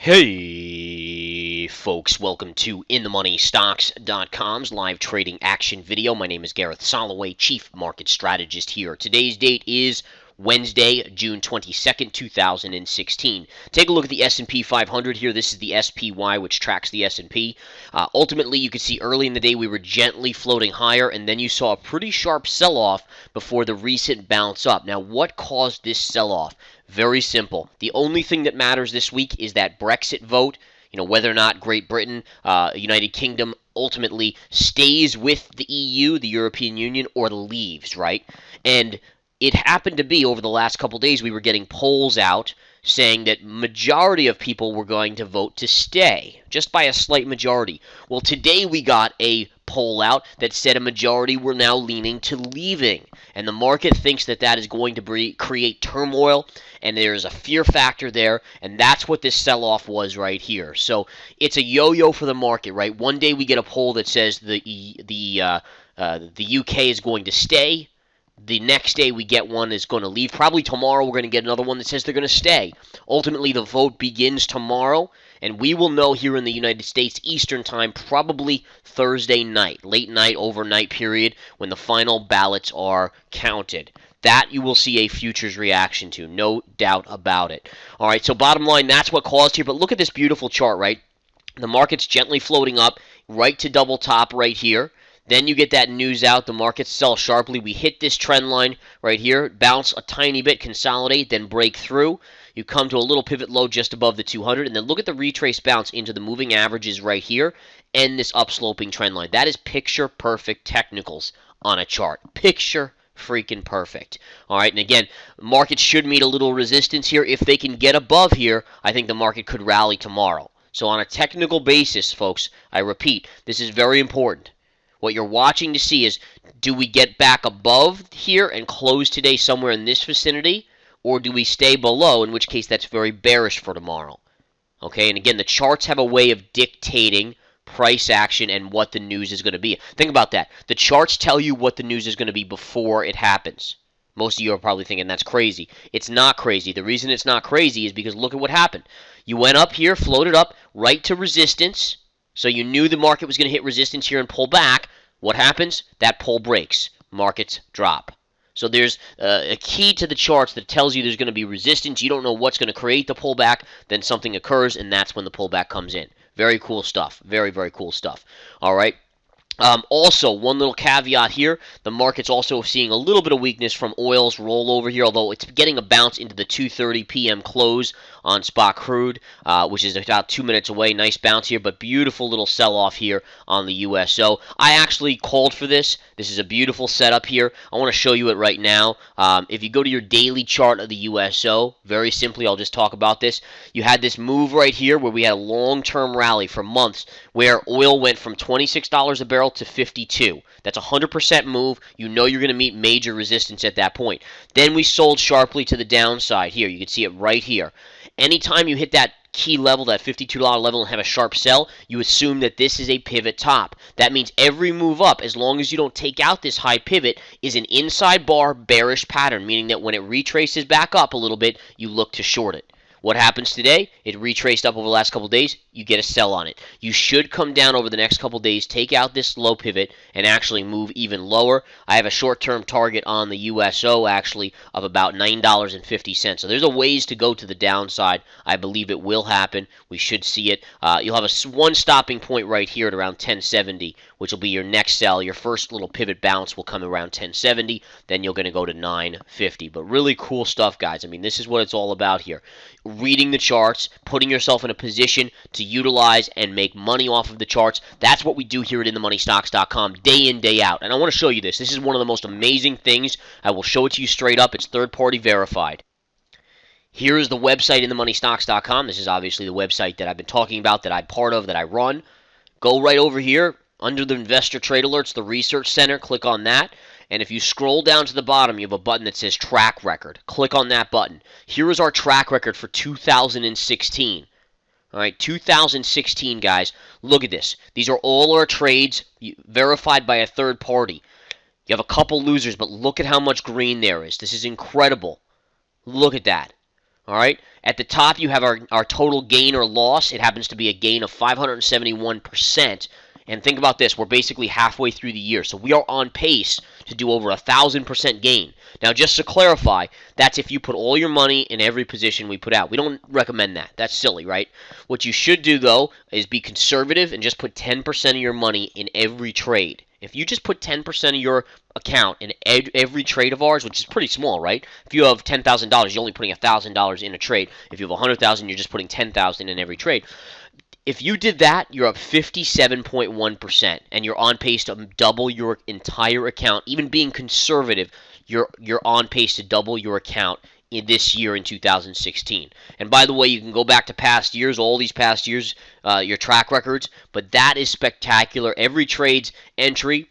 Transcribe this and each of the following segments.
Hey folks, welcome to InTheMoneyStocks.com's live trading action video. My name is Gareth Soloway, Chief Market Strategist here. Today's date is Wednesday, June 22nd, 2016. Take a look at the S&P 500 here. This is the SPY, which tracks the S&P. Ultimately, you can see early in the day we were gently floating higher, and then you saw a pretty sharp sell-off before the recent bounce up. Now, what caused this sell-off? Very simple. The only thing that matters this week is that Brexit vote, whether or not Great Britain, United Kingdom, ultimately stays with the EU, the European Union, or leaves, right? And it happened to be over the last couple days we were getting polls out saying that majority of people were going to vote to stay, just by a slight majority. Well, today we got a poll out that said a majority were now leaning to leaving, and the market thinks that that is going to create turmoil, and there's a fear factor there, and that's what this sell-off was right here. So it's a yo-yo for the market, right? One day we get a poll that says the UK is going to stay. The next day we get one that's going to leave. Probably tomorrow we're going to get another one that says they're going to stay. Ultimately, the vote begins tomorrow, and we will know here in the United States Eastern Time probably Thursday night, late night, overnight period, when the final ballots are counted. That you will see a futures reaction to, no doubt about it. All right, so bottom line, that's what caused here. But look at this beautiful chart, right? The market's gently floating up right to double top right here. Then you get that news out, the markets sell sharply. We hit this trend line right here, bounce a tiny bit, consolidate, then break through. You come to a little pivot low just above the 200, and then look at the retrace bounce into the moving averages right here, and this upsloping trend line. That is picture-perfect technicals on a chart. Picture freaking perfect. All right, and again, markets should meet a little resistance here. If they can get above here, I think the market could rally tomorrow. So on a technical basis, folks, I repeat, this is very important. What you're watching to see is, do we get back above here and close today somewhere in this vicinity, or do we stay below, in which case that's very bearish for tomorrow. Okay, and again, the charts have a way of dictating price action and what the news is going to be. Think about that. The charts tell you what the news is going to be before it happens. Most of you are probably thinking that's crazy. It's not crazy. The reason it's not crazy is because look at what happened. You went up here, floated up, right to resistance. So you knew the market was going to hit resistance here and pull back. What happens? That pull breaks. Markets drop. So there's a key to the charts that tells you there's going to be resistance. You don't know what's going to create the pullback. Then something occurs, and that's when the pullback comes in. Very cool stuff. Very, very cool stuff. All right. Also, one little caveat here, the market's also seeing a little bit of weakness from oil's rollover here, although it's getting a bounce into the 2:30 p.m. close on spot crude, which is about 2 minutes away. Nice bounce here, but beautiful little sell-off here on the USO. I actually called for this. This is a beautiful setup here. I want to show you it right now. If you go to your daily chart of the USO, very simply, I'll just talk about this. You had this move right here where we had a long-term rally for months where oil went from $26 a barrel to 52. That's a 100% move. You know you're going to meet major resistance at that point. Then we sold sharply to the downside here. You can see it right here. Anytime you hit that key level, that $52 level, and have a sharp sell, you assume that this is a pivot top. That means every move up, as long as you don't take out this high pivot, is an inside bar bearish pattern, meaning that when it retraces back up a little bit, you look to short it. What happens today? It retraced up over the last couple of days. You get a sell on it. You should come down over the next couple of days, take out this low pivot, and actually move even lower. I have a short-term target on the USO, actually, of about $9.50. So there's a ways to go to the downside. I believe it will happen. We should see it. You'll have one stopping point right here at around 1070, which will be your next sell. Your first little pivot bounce will come around 1070. Then you're going to go to 950. But really cool stuff, guys. I mean, this is what it's all about here. Reading the charts, putting yourself in a position to utilize and make money off of the charts. That's what we do here at InTheMoneyStocks.com day in, day out. And I want to show you this. This is one of the most amazing things. I will show it to you straight up. It's third-party verified. Here is the website, InTheMoneyStocks.com. This is obviously the website that I've been talking about, that I'm part of, that I run. Go right over here under the Investor Trade Alerts, the Research Center. Click on that. And if you scroll down to the bottom, you have a button that says Track Record. Click on that button. Here is our track record for 2016. All right, 2016, guys. Look at this. These are all our trades verified by a third party. You have a couple losers, but look at how much green there is. This is incredible. Look at that. All right. At the top, you have our total gain or loss. It happens to be a gain of 571%. And think about this. We're basically halfway through the year. So we are on pace to do over 1,000% gain. Now, just to clarify, that's if you put all your money in every position we put out. We don't recommend that. That's silly, right? What you should do, though, is be conservative and just put 10% of your money in every trade. If you just put 10% of your account in every trade of ours, which is pretty small, right? If you have $10,000, you're only putting $1,000 in a trade. If you have 100,000, you're just putting 10,000 in every trade. If you did that, you're up 57.1%, and you're on pace to double your entire account. Even being conservative, you're on pace to double your account in this year in 2016. And by the way, you can go back to past years, all these past years, your track records, but that is spectacular. Every trade's entry,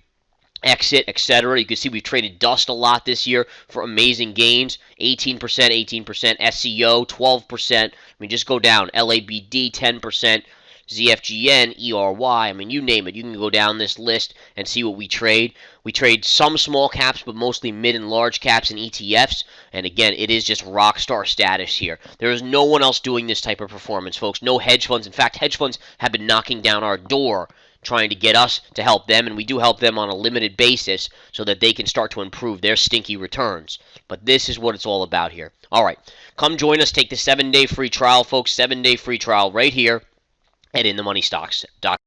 exit, etc. You can see we've traded dust a lot this year for amazing gains. 18%, 18%, SEO, 12%. I mean, just go down. LABD, 10%. ZFGN, ERY, I mean, you name it. You can go down this list and see what we trade. We trade some small caps, but mostly mid and large caps and ETFs. And again, it is just rock star status here. There is no one else doing this type of performance, folks. No hedge funds. In fact, hedge funds have been knocking down our door trying to get us to help them, and we do help them on a limited basis so that they can start to improve their stinky returns. But this is what it's all about here. All right, come join us. Take the 7-day free trial, folks. 7-day free trial right here at InTheMoneyStocks.com.